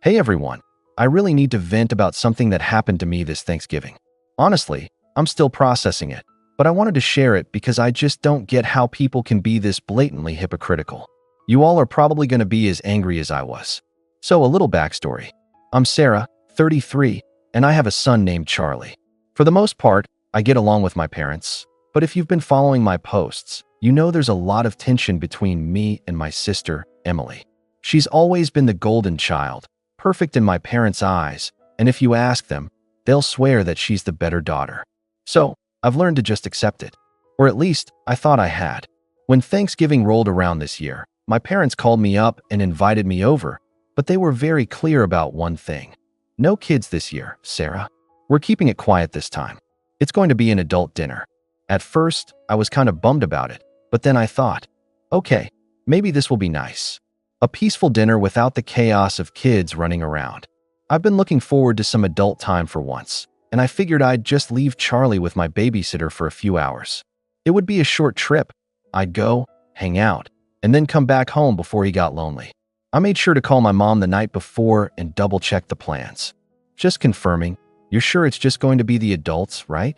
Hey everyone, I really need to vent about something that happened to me this Thanksgiving. Honestly, I'm still processing it, but I wanted to share it because I just don't get how people can be this blatantly hypocritical. You all are probably going to be as angry as I was. So a little backstory. I'm Sarah, 33, and I have a son named Charlie. For the most part, I get along with my parents, but if you've been following my posts, you know there's a lot of tension between me and my sister, Emily. She's always been the golden child, perfect in my parents' eyes, and if you ask them, they'll swear that she's the better daughter. So, I've learned to just accept it. Or at least, I thought I had. When Thanksgiving rolled around this year, my parents called me up and invited me over, but they were very clear about one thing. No kids this year, Sarah. We're keeping it quiet this time. It's going to be an adult dinner. At first, I was kind of bummed about it, but then I thought, okay, maybe this will be nice. A peaceful dinner without the chaos of kids running around. I've been looking forward to some adult time for once, and I figured I'd just leave Charlie with my babysitter for a few hours. It would be a short trip. I'd go, hang out, and then come back home before he got lonely. I made sure to call my mom the night before and double-check the plans. Just confirming, you're sure it's just going to be the adults, right?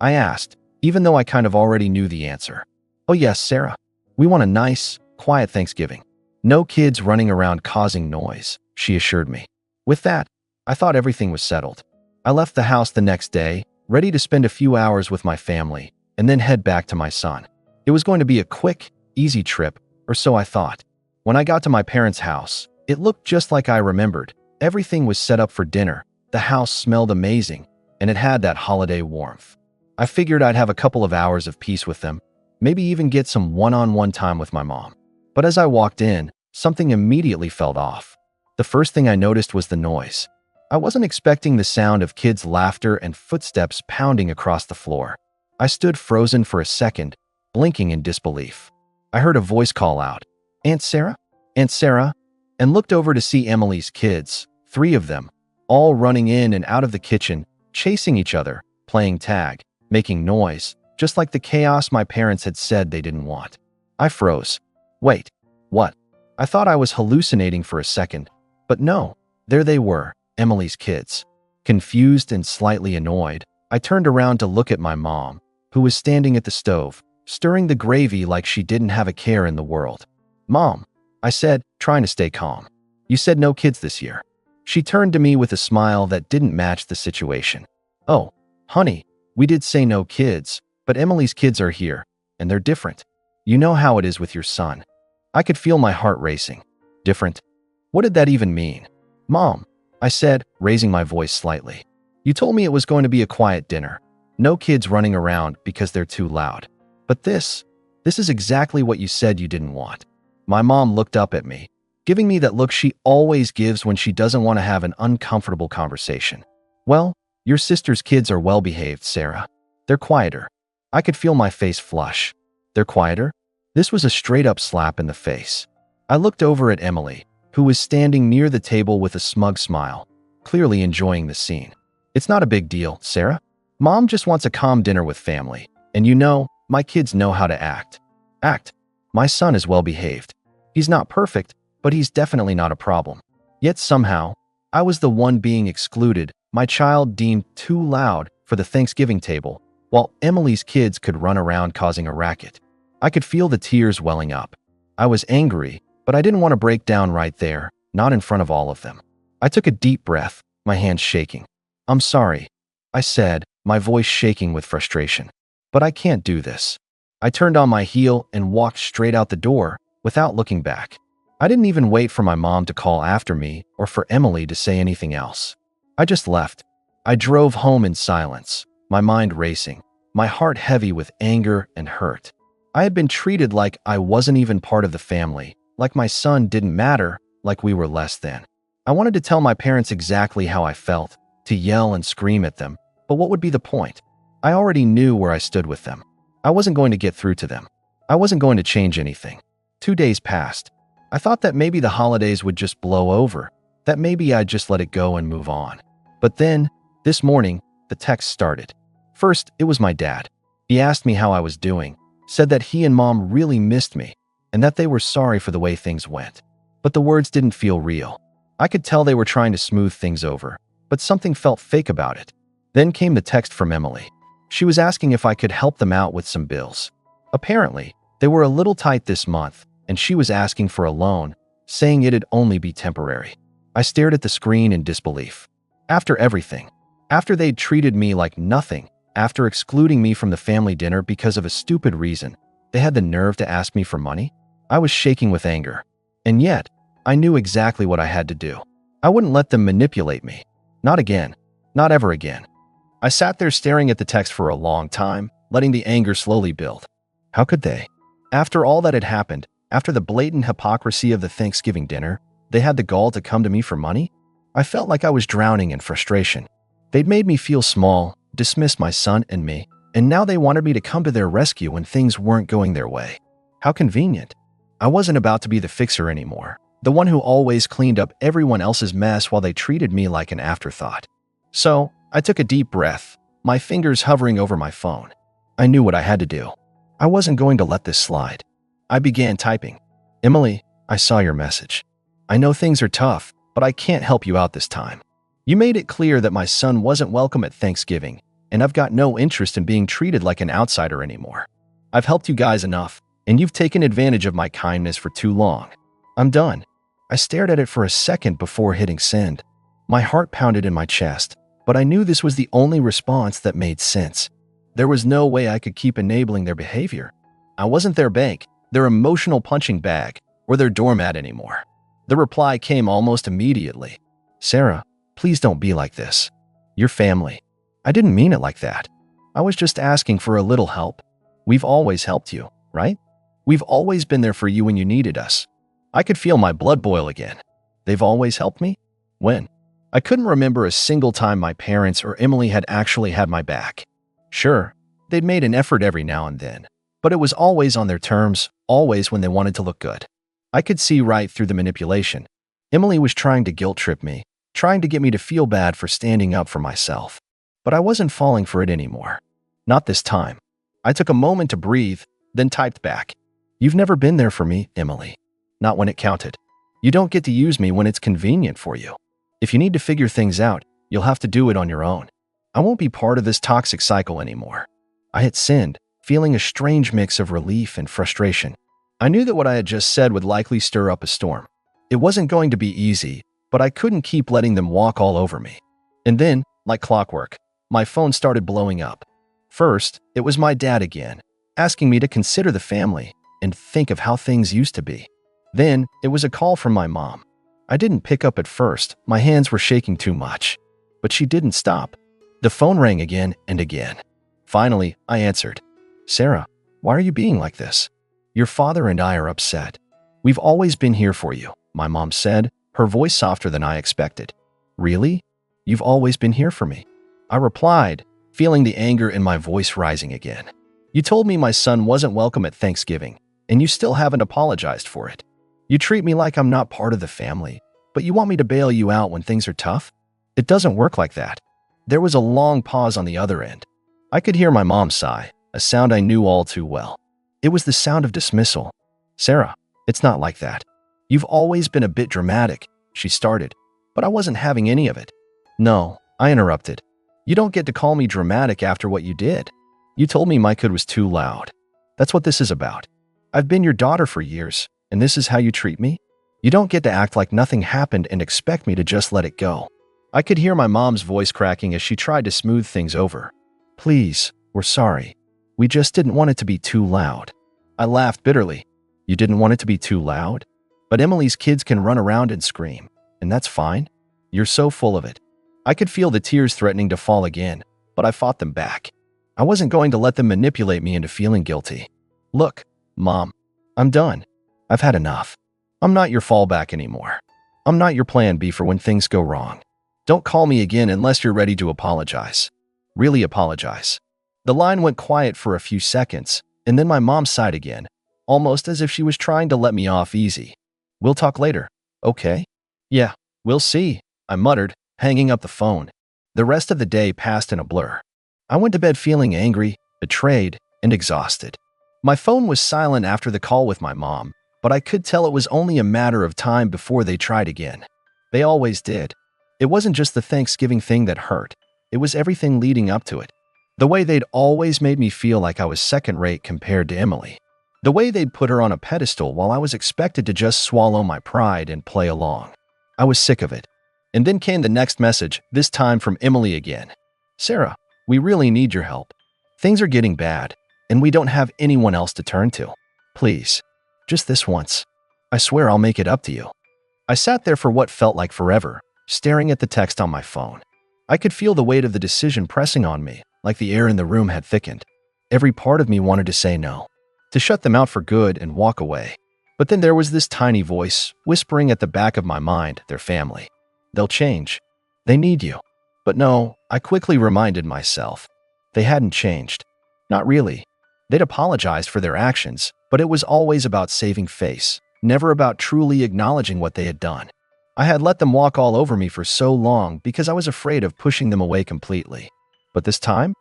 I asked, even though I kind of already knew the answer. Oh yes, Sarah. We want a nice, quiet Thanksgiving. No kids running around causing noise, she assured me. With that, I thought everything was settled. I left the house the next day, ready to spend a few hours with my family, and then head back to my son. It was going to be a quick, easy trip, or so I thought. When I got to my parents' house, it looked just like I remembered. Everything was set up for dinner, the house smelled amazing, and it had that holiday warmth. I figured I'd have a couple of hours of peace with them, maybe even get some one-on-one time with my mom. But as I walked in, something immediately felt off. The first thing I noticed was the noise. I wasn't expecting the sound of kids' laughter and footsteps pounding across the floor. I stood frozen for a second, blinking in disbelief. I heard a voice call out, "Aunt Sarah? Aunt Sarah?" and looked over to see Emily's kids, 3 of them, all running in and out of the kitchen, chasing each other, playing tag, making noise, just like the chaos my parents had said they didn't want. I froze. Wait, what? I thought I was hallucinating for a second, but no, there they were, Emily's kids. Confused and slightly annoyed, I turned around to look at my mom, who was standing at the stove, stirring the gravy like she didn't have a care in the world. "Mom," I said, trying to stay calm. "You said no kids this year." She turned to me with a smile that didn't match the situation. "Oh, honey, we did say no kids, but Emily's kids are here, and they're different. You know how it is with your son." I could feel my heart racing. Different? What did that even mean? "Mom," I said, raising my voice slightly. "You told me it was going to be a quiet dinner. No kids running around because they're too loud. But this is exactly what you said you didn't want." My mom looked up at me, giving me that look she always gives when she doesn't want to have an uncomfortable conversation. "Well, your sister's kids are well-behaved, Sarah. They're quieter." I could feel my face flush. "They're quieter?" This was a straight-up slap in the face. I looked over at Emily, who was standing near the table with a smug smile, clearly enjoying the scene. "It's not a big deal, Sarah. Mom just wants a calm dinner with family, and you know, my kids know how to act." Act? My son is well-behaved. He's not perfect, but he's definitely not a problem. Yet somehow, I was the one being excluded, my child deemed too loud for the Thanksgiving table, while Emily's kids could run around causing a racket. I could feel the tears welling up. I was angry, but I didn't want to break down right there, not in front of all of them. I took a deep breath, my hands shaking. "I'm sorry," I said, my voice shaking with frustration. "But I can't do this." I turned on my heel and walked straight out the door, without looking back. I didn't even wait for my mom to call after me or for Emily to say anything else. I just left. I drove home in silence, my mind racing, my heart heavy with anger and hurt. I had been treated like I wasn't even part of the family, like my son didn't matter, like we were less than. I wanted to tell my parents exactly how I felt, to yell and scream at them, but what would be the point? I already knew where I stood with them. I wasn't going to get through to them. I wasn't going to change anything. 2 days passed. I thought that maybe the holidays would just blow over, that maybe I'd just let it go and move on. But then, this morning, the text started. First, it was my dad. He asked me how I was doing, said that he and Mom really missed me, and that they were sorry for the way things went. But the words didn't feel real. I could tell they were trying to smooth things over, but something felt fake about it. Then came the text from Emily. She was asking if I could help them out with some bills. Apparently, they were a little tight this month, and she was asking for a loan, saying it'd only be temporary. I stared at the screen in disbelief. After everything, after they'd treated me like nothing, after excluding me from the family dinner because of a stupid reason, they had the nerve to ask me for money? I was shaking with anger. And yet, I knew exactly what I had to do. I wouldn't let them manipulate me. Not again. Not ever again. I sat there staring at the text for a long time, letting the anger slowly build. How could they? After all that had happened, after the blatant hypocrisy of the Thanksgiving dinner, they had the gall to come to me for money? I felt like I was drowning in frustration. They'd made me feel small, dismissed my son and me, and now they wanted me to come to their rescue when things weren't going their way. How convenient. I wasn't about to be the fixer anymore, the one who always cleaned up everyone else's mess while they treated me like an afterthought. So, I took a deep breath, my fingers hovering over my phone. I knew what I had to do. I wasn't going to let this slide. I began typing. Emily, I saw your message. I know things are tough, but I can't help you out this time. You made it clear that my son wasn't welcome at Thanksgiving, and I've got no interest in being treated like an outsider anymore. I've helped you guys enough, and you've taken advantage of my kindness for too long. I'm done. I stared at it for a second before hitting send. My heart pounded in my chest, but I knew this was the only response that made sense. There was no way I could keep enabling their behavior. I wasn't their bank, their emotional punching bag, or their doormat anymore. The reply came almost immediately. Sarah, please don't be like this. You're family. I didn't mean it like that. I was just asking for a little help. We've always helped you, right? We've always been there for you when you needed us. I could feel my blood boil again. They've always helped me? When? I couldn't remember a single time my parents or Emily had actually had my back. Sure, they'd made an effort every now and then, but it was always on their terms, always when they wanted to look good. I could see right through the manipulation. Emily was trying to guilt-trip me, trying to get me to feel bad for standing up for myself. But I wasn't falling for it anymore. Not this time. I took a moment to breathe, then typed back. You've never been there for me, Emily. Not when it counted. You don't get to use me when it's convenient for you. If you need to figure things out, you'll have to do it on your own. I won't be part of this toxic cycle anymore. I hit send, feeling a strange mix of relief and frustration. I knew that what I had just said would likely stir up a storm. It wasn't going to be easy, but I couldn't keep letting them walk all over me. And then, like clockwork, my phone started blowing up. First, it was my dad again, asking me to consider the family and think of how things used to be. Then, it was a call from my mom. I didn't pick up at first, my hands were shaking too much. But she didn't stop. The phone rang again and again. Finally, I answered. Sarah, why are you being like this? Your father and I are upset. We've always been here for you, my mom said, her voice softer than I expected. Really? You've always been here for me? I replied, feeling the anger in my voice rising again. You told me my son wasn't welcome at Thanksgiving, and you still haven't apologized for it. You treat me like I'm not part of the family, but you want me to bail you out when things are tough? It doesn't work like that. There was a long pause on the other end. I could hear my mom sigh, a sound I knew all too well. It was the sound of dismissal. Sarah, it's not like that. You've always been a bit dramatic, she started, but I wasn't having any of it. No, I interrupted. You don't get to call me dramatic after what you did. You told me my kid was too loud. That's what this is about. I've been your daughter for years, and this is how you treat me? You don't get to act like nothing happened and expect me to just let it go. I could hear my mom's voice cracking as she tried to smooth things over. Please, we're sorry. We just didn't want it to be too loud. I laughed bitterly. You didn't want it to be too loud? But Emily's kids can run around and scream, and that's fine. You're so full of it. I could feel the tears threatening to fall again, but I fought them back. I wasn't going to let them manipulate me into feeling guilty. Look, Mom, I'm done. I've had enough. I'm not your fallback anymore. I'm not your plan B for when things go wrong. Don't call me again unless you're ready to apologize. Really apologize. The line went quiet for a few seconds, and then my mom sighed again, almost as if she was trying to let me off easy. We'll talk later, okay? Yeah, we'll see, I muttered, hanging up the phone. The rest of the day passed in a blur. I went to bed feeling angry, betrayed, and exhausted. My phone was silent after the call with my mom, but I could tell it was only a matter of time before they tried again. They always did. It wasn't just the Thanksgiving thing that hurt. It was everything leading up to it. The way they'd always made me feel like I was second-rate compared to Emily. The way they'd put her on a pedestal while I was expected to just swallow my pride and play along. I was sick of it. And then came the next message, this time from Emily again. Sarah, we really need your help. Things are getting bad, and we don't have anyone else to turn to. Please, just this once. I swear I'll make it up to you. I sat there for what felt like forever, staring at the text on my phone. I could feel the weight of the decision pressing on me, like the air in the room had thickened. Every part of me wanted to say no, to shut them out for good and walk away. But then there was this tiny voice, whispering at the back of my mind, their family. They'll change. They need you. But no, I quickly reminded myself. They hadn't changed. Not really. They'd apologized for their actions, but it was always about saving face, never about truly acknowledging what they had done. I had let them walk all over me for so long because I was afraid of pushing them away completely. But this time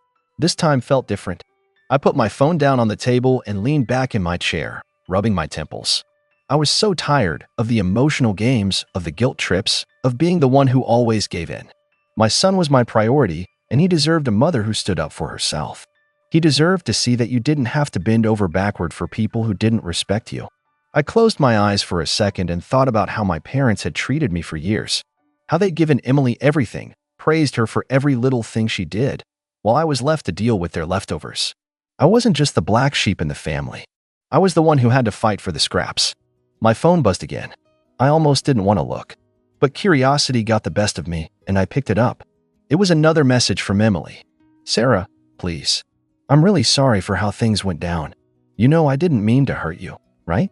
felt different. I put my phone down on the table and leaned back in my chair, rubbing my temples. I was so tired of the emotional games, of the guilt trips, of being the one who always gave in. My son was my priority, and he deserved a mother who stood up for herself. He deserved to see that you didn't have to bend over backward for people who didn't respect you. I closed my eyes for a second and thought about how my parents had treated me for years. How they'd given Emily everything, praised her for every little thing she did, while I was left to deal with their leftovers. I wasn't just the black sheep in the family. I was the one who had to fight for the scraps. My phone buzzed again. I almost didn't want to look. But curiosity got the best of me, and I picked it up. It was another message from Emily. Sarah, please. I'm really sorry for how things went down. You know I didn't mean to hurt you, right?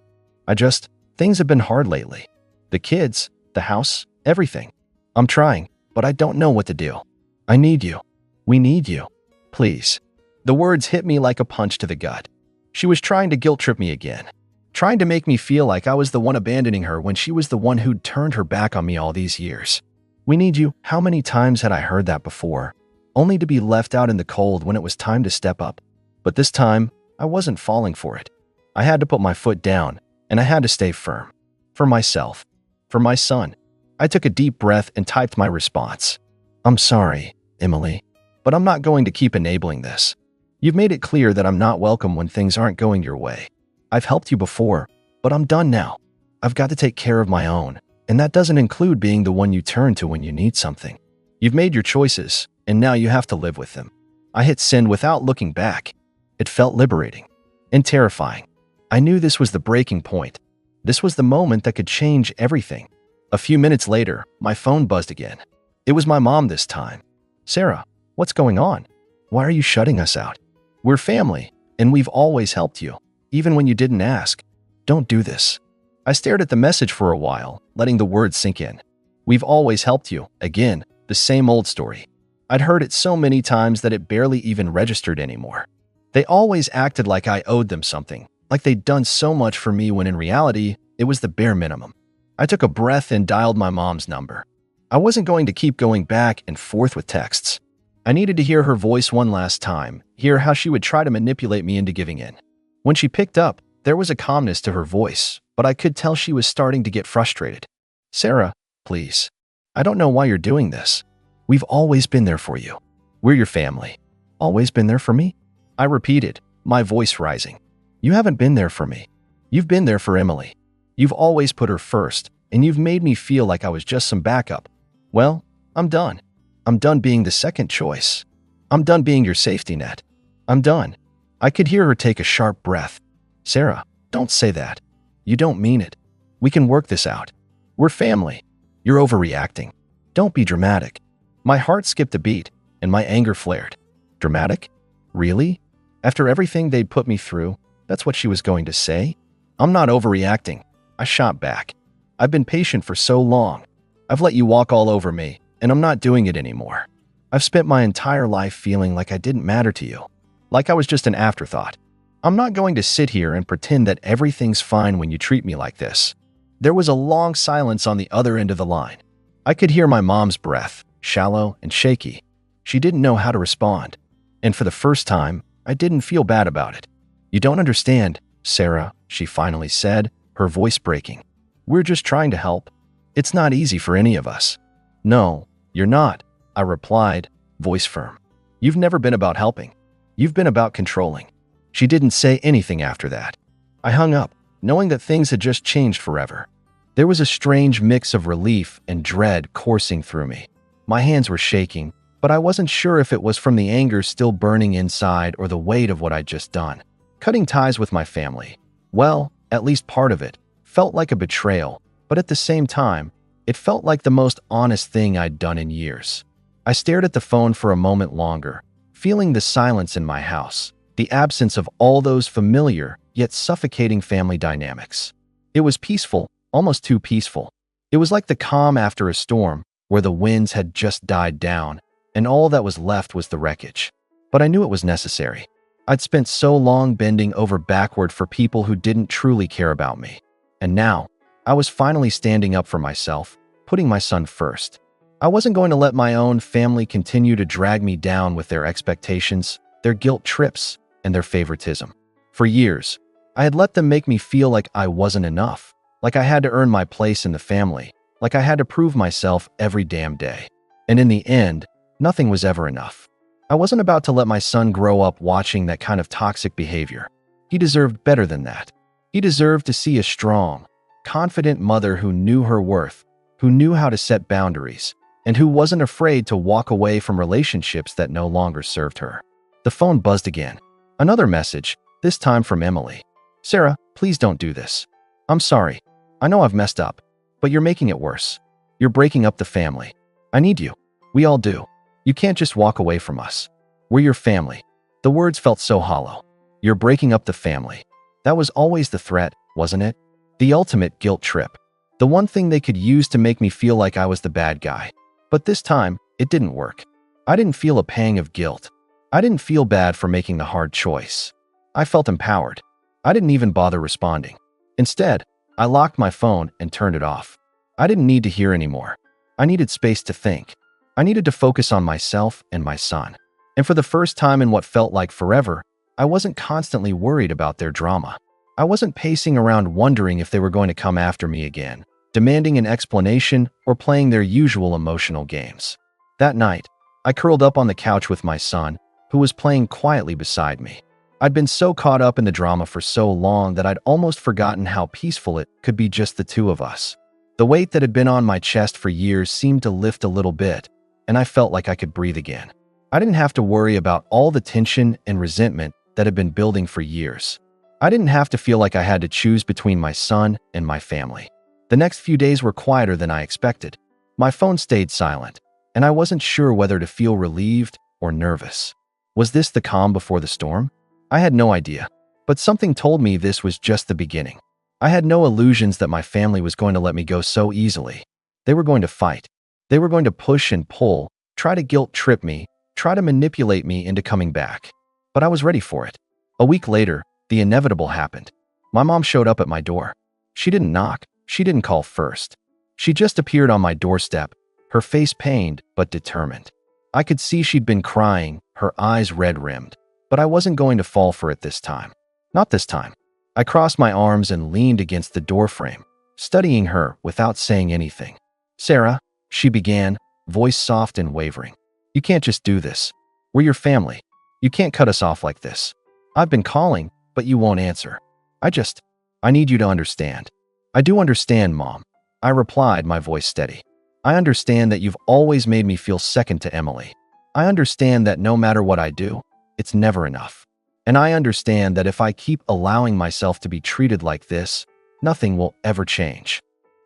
Things have been hard lately. The kids, the house, everything. I'm trying, but I don't know what to do. I need you. We need you. Please. The words hit me like a punch to the gut. She was trying to guilt trip me again. Trying to make me feel like I was the one abandoning her when she was the one who'd turned her back on me all these years. We need you. How many times had I heard that before? Only to be left out in the cold when it was time to step up. But this time, I wasn't falling for it. I had to put my foot down, and I had to stay firm. For myself. For my son. I took a deep breath and typed my response. I'm sorry, Emily, but I'm not going to keep enabling this. You've made it clear that I'm not welcome when things aren't going your way. I've helped you before, but I'm done now. I've got to take care of my own, and that doesn't include being the one you turn to when you need something. You've made your choices, and now you have to live with them. I hit send without looking back. It felt liberating and terrifying. I knew this was the breaking point. This was the moment that could change everything. A few minutes later, my phone buzzed again. It was my mom this time. Sarah, what's going on? Why are you shutting us out? We're family, and we've always helped you, even when you didn't ask. Don't do this. I stared at the message for a while, letting the words sink in. We've always helped you. Again, the same old story. I'd heard it so many times that it barely even registered anymore. They always acted like I owed them something, like they'd done so much for me when in reality, it was the bare minimum. I took a breath and dialed my mom's number. I wasn't going to keep going back and forth with texts. I needed to hear her voice one last time, hear how she would try to manipulate me into giving in. When she picked up, there was a calmness to her voice, but I could tell she was starting to get frustrated. Sarah, please. I don't know why you're doing this. We've always been there for you. We're your family. Always been there for me? I repeated, my voice rising. You haven't been there for me. You've been there for Emily. You've always put her first, and you've made me feel like I was just some backup. Well, I'm done. I'm done being the second choice. I'm done being your safety net. I'm done. I could hear her take a sharp breath. Sarah, don't say that. You don't mean it. We can work this out. We're family. You're overreacting. Don't be dramatic. My heart skipped a beat, and my anger flared. Dramatic? Really? After everything they'd put me through, that's what she was going to say? I'm not overreacting. I shot back. I've been patient for so long. I've let you walk all over me, and I'm not doing it anymore. I've spent my entire life feeling like I didn't matter to you, like I was just an afterthought. I'm not going to sit here and pretend that everything's fine when you treat me like this. There was a long silence on the other end of the line. I could hear my mom's breath, shallow and shaky. She didn't know how to respond. And for the first time, I didn't feel bad about it. You don't understand, Sarah, she finally said, her voice breaking. We're just trying to help. It's not easy for any of us. No, you're not, I replied, voice firm. You've never been about helping. You've been about controlling. She didn't say anything after that. I hung up, knowing that things had just changed forever. There was a strange mix of relief and dread coursing through me. My hands were shaking, but I wasn't sure if it was from the anger still burning inside or the weight of what I'd just done. Cutting ties with my family, well, at least part of it, felt like a betrayal, but at the same time, it felt like the most honest thing I'd done in years. I stared at the phone for a moment longer, feeling the silence in my house, the absence of all those familiar yet suffocating family dynamics. It was peaceful, almost too peaceful. It was like the calm after a storm, where the winds had just died down, and all that was left was the wreckage. But I knew it was necessary. I'd spent so long bending over backward for people who didn't truly care about me. And now, I was finally standing up for myself, putting my son first. I wasn't going to let my own family continue to drag me down with their expectations, their guilt trips, and their favoritism. For years, I had let them make me feel like I wasn't enough, like I had to earn my place in the family, like I had to prove myself every damn day. And in the end, nothing was ever enough. I wasn't about to let my son grow up watching that kind of toxic behavior. He deserved better than that. He deserved to see a strong, confident mother who knew her worth, who knew how to set boundaries, and who wasn't afraid to walk away from relationships that no longer served her. The phone buzzed again. Another message, this time from Emily. Sarah, please don't do this. I'm sorry. I know I've messed up, but you're making it worse. You're breaking up the family. I need you. We all do. You can't just walk away from us. We're your family. The words felt so hollow. You're breaking up the family. That was always the threat, wasn't it? The ultimate guilt trip. The one thing they could use to make me feel like I was the bad guy. But this time, it didn't work. I didn't feel a pang of guilt. I didn't feel bad for making the hard choice. I felt empowered. I didn't even bother responding. Instead, I locked my phone and turned it off. I didn't need to hear anymore. I needed space to think. I needed to focus on myself and my son. And for the first time in what felt like forever, I wasn't constantly worried about their drama. I wasn't pacing around wondering if they were going to come after me again, demanding an explanation or playing their usual emotional games. That night, I curled up on the couch with my son, who was playing quietly beside me. I'd been so caught up in the drama for so long that I'd almost forgotten how peaceful it could be just the two of us. The weight that had been on my chest for years seemed to lift a little bit, and I felt like I could breathe again. I didn't have to worry about all the tension and resentment that had been building for years. I didn't have to feel like I had to choose between my son and my family. The next few days were quieter than I expected. My phone stayed silent, and I wasn't sure whether to feel relieved or nervous. Was this the calm before the storm? I had no idea, but something told me this was just the beginning. I had no illusions that my family was going to let me go so easily. They were going to fight. They were going to push and pull, try to guilt trip me, try to manipulate me into coming back. But I was ready for it. A week later, the inevitable happened. My mom showed up at my door. She didn't knock. She didn't call first. She just appeared on my doorstep, her face pained but determined. I could see she'd been crying, her eyes red-rimmed. But I wasn't going to fall for it this time. Not this time. I crossed my arms and leaned against the doorframe, studying her without saying anything. Sarah, she began, voice soft and wavering. You can't just do this. We're your family. You can't cut us off like this. I've been calling, but you won't answer. I need you to understand. I do understand, Mom. I replied, my voice steady. I understand that you've always made me feel second to Emily. I understand that no matter what I do, it's never enough. And I understand that if I keep allowing myself to be treated like this, nothing will ever change.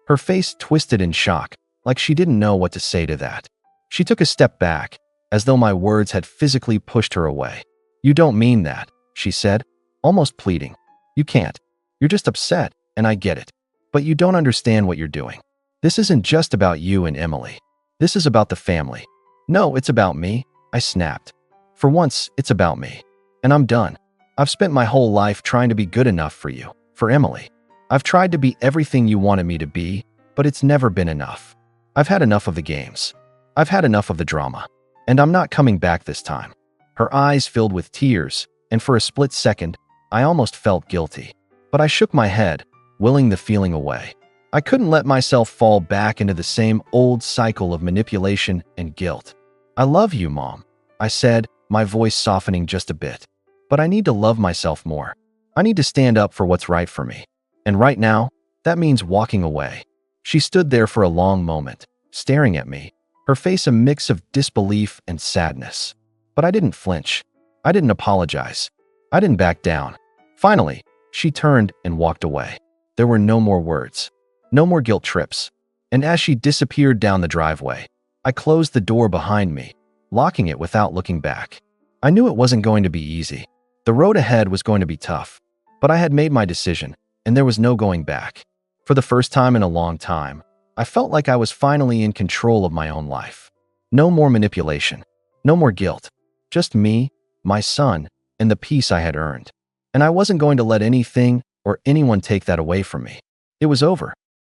Her face twisted in shock, like she didn't know what to say to that. She took a step back, as though my words had physically pushed her away. You don't mean that, she said, almost pleading. You can't. You're just upset, and I get it. But you don't understand what you're doing. This isn't just about you and Emily. This is about the family. No, it's about me, I snapped. For once, it's about me. And I'm done. I've spent my whole life trying to be good enough for you, for Emily. I've tried to be everything you wanted me to be, but it's never been enough. I've had enough of the games. I've had enough of the drama. And I'm not coming back this time. Her eyes filled with tears, and for a split second, I almost felt guilty. But I shook my head, willing the feeling away. I couldn't let myself fall back into the same old cycle of manipulation and guilt. I love you, Mom, I said, my voice softening just a bit. But I need to love myself more. I need to stand up for what's right for me. And right now, that means walking away. She stood there for a long moment, staring at me, her face a mix of disbelief and sadness. But I didn't flinch. I didn't apologize. I didn't back down. Finally, she turned and walked away. There were no more words, no more guilt trips. And as she disappeared down the driveway, I closed the door behind me, locking it without looking back. I knew it wasn't going to be easy. The road ahead was going to be tough. But I had made my decision, and there was no going back. For the first time in a long time, I felt like I was finally in control of my own life. No more manipulation, no more guilt. Just me, my son, and the peace I had earned. And I wasn't going to let anything or anyone take that away from me. It was over.